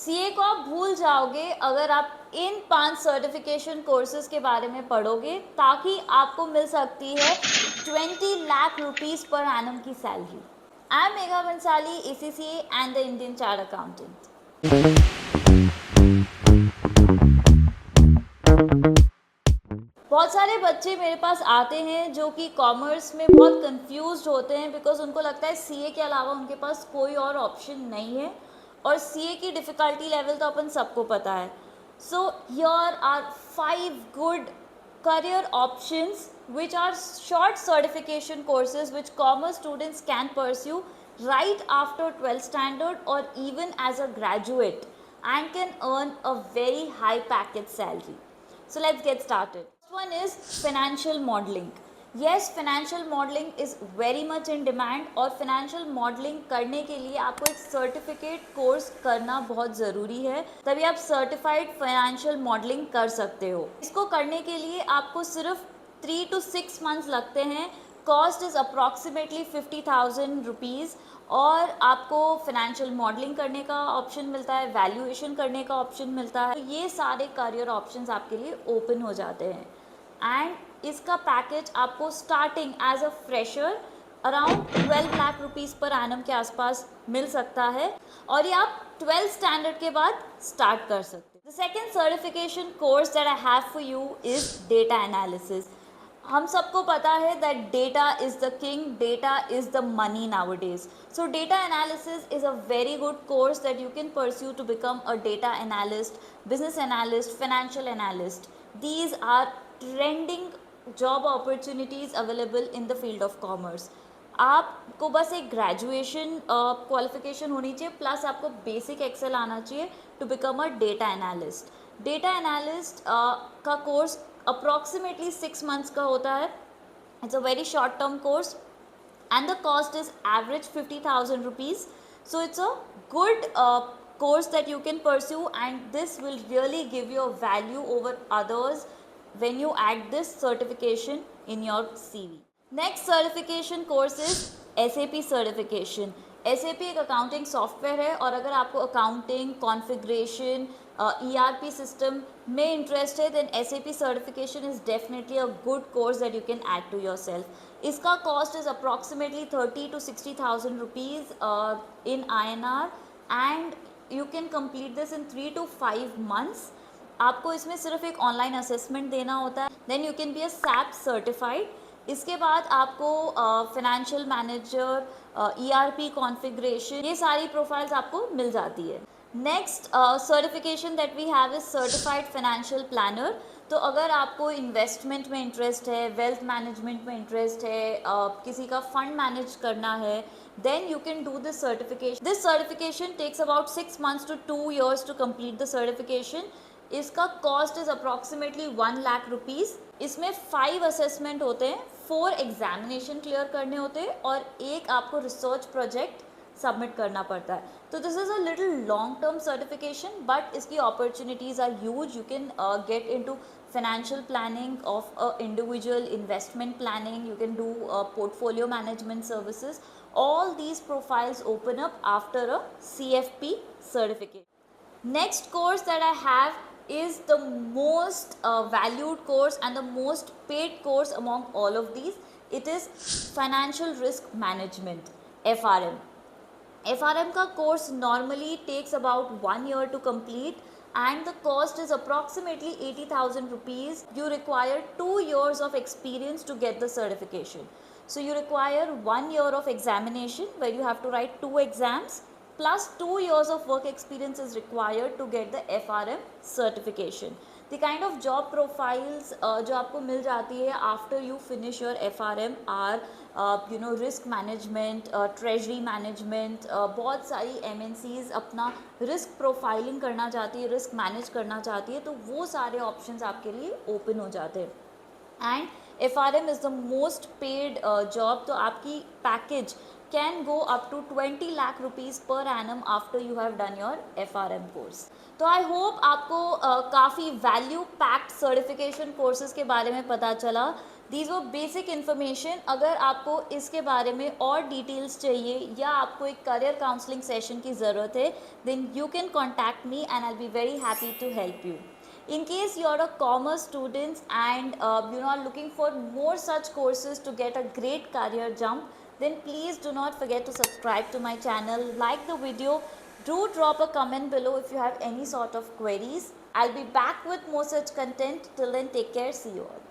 CA को आप भूल जाओगे अगर आप इन 5 सर्टिफिकेशन कोर्सेज के बारे में पढ़ोगे, ताकि आपको मिल सकती है 20 लाख रुपीस पर एनम की salary. I am Megha Bansali, ACCA and the Indian chart accountant. बहुत सारे बच्चे मेरे पास आते हैं जो कि कॉमर्स में बहुत कंफ्यूज्ड होते हैं, बिकॉज उनको लगता है सीए के अलावा उनके पास कोई और ऑप्शन नहीं है, और सीए की डिफ़िकल्टी लेवल तो अपन सबको पता है। So here are 5 good career options which are short certification courses which commerce students can pursue right after 12th standard or even as a graduate and can earn a very high package salary. So let's get started. First one is financial modeling. Yes, financial modeling is very much in demand, और financial modeling करने के लिए आपको एक certificate course करना बहुत ज़रूरी है, तभी आप सर्टिफाइड फाइनेंशियल मॉडलिंग कर सकते हो। इसको करने के लिए आपको सिर्फ 3 to 6 मंथ्स लगते हैं। कॉस्ट इज़ अप्रॉक्सीमेटली 50,000 रुपीज़, और आपको फाइनेंशियल मॉडलिंग करने का ऑप्शन मिलता है, वैल्यूएशन करने का ऑप्शन मिलता है। ये सारे करियर ऑप्शंस आपके लिए ओपन हो जाते हैं, एंड इसका पैकेज आपको starting as a fresher around 12 lakh rupees per annum के आसपास मिल सकता है, और ये आप 12th स्टैंडर्ड के बाद स्टार्ट कर सकते हैं। The second certification course that I have for you is data analysis. हम सबको पता है that data is the king, data is the money nowadays. So data analysis is a very good course that you can pursue to become a data analyst, business analyst, financial analyst. These are trending job opportunities available in the field of commerce. आपको बस एक graduation qualification होनी चाहिए, plus आपको basic Excel आना चाहिए to become a data analyst. Data analyst का course approximately 6 months का होता है। It's a very short term course and the cost is average 50,000 rupees. So it's a good course that you can pursue, and this will really give you a value over others when you add this certification in your CV. Next certification course is SAP certification. SAP एक accounting software है, और अगर आपको accounting, configuration, ERP system में interest है, then SAP certification is definitely a good course that you can add to yourself. इसका cost is approximately 30 to 60,000 rupees in INR, and you can complete this in 3 to 5 months. आपको इसमें सिर्फ एक online assessment देना होता है, then you can be a SAP certified. इसके बाद आपको फाइनेंशियल मैनेजर, ERP कॉन्फ़िगरेशन, ये सारी प्रोफाइल्स आपको मिल जाती है। Next certification that we have is certified financial planner. तो अगर आपको इन्वेस्टमेंट में इंटरेस्ट है, वेल्थ मैनेजमेंट में इंटरेस्ट है, किसी का फंड मैनेज करना है, then you can do this certification. This certification takes about 6 months to 2 years to complete the certification. इसका cost is approximately 1 lakh rupees. इसमें 5 असेसमेंट होते हैं, 4 एग्जामिनेशन क्लियर करने होते हैं, और एक आपको रिसर्च प्रोजेक्ट सबमिट करना पड़ता है। तो this is a little long term certification, but इसकी opportunities are huge. You can get into financial planning of a individual, investment planning, you can do portfolio management services. All these profiles open up after a CFP certificate. Next course that I have is the most valued course and the most paid course among all of these. It is financial risk management, FRM. FRM का course normally takes about 1 year to complete, and the cost is approximately 80,000 rupees. You require 2 years of experience to get the certification. So you require 1 year of examination where you have to write 2 exams, plus 2 years of work experience is required to get the FRM certification. The kind of job profiles जो आपको मिल जाती है after you finish your FRM are risk management, treasury management. बहुत सारी MNCs अपना risk profiling करना चाहती है, रिस्क मैनेज करना चाहती है, तो वो सारे ऑप्शंस आपके लिए ओपन हो जाते हैं। And FRM is the most paid job, तो आपकी package can go up to 20 lakh rupees per annum after you have done your FRM course. तो आई होप आपको काफ़ी वैल्यू पैक्ड सर्टिफिकेशन कोर्सेज के बारे में पता चला। दीज वो बेसिक इन्फॉर्मेशन। अगर आपको इसके बारे में और डिटेल्स चाहिए या आपको एक करियर काउंसलिंग सेशन की ज़रूरत है, then you can contact me and I be very happy to help you. In case you are a commerce student and you are looking for more such courses to get a great career jump, then please do not forget to subscribe to my channel, like the video, do drop a comment below if you have any sort of queries. I'll be back with more such content. Till then, take care. See you all.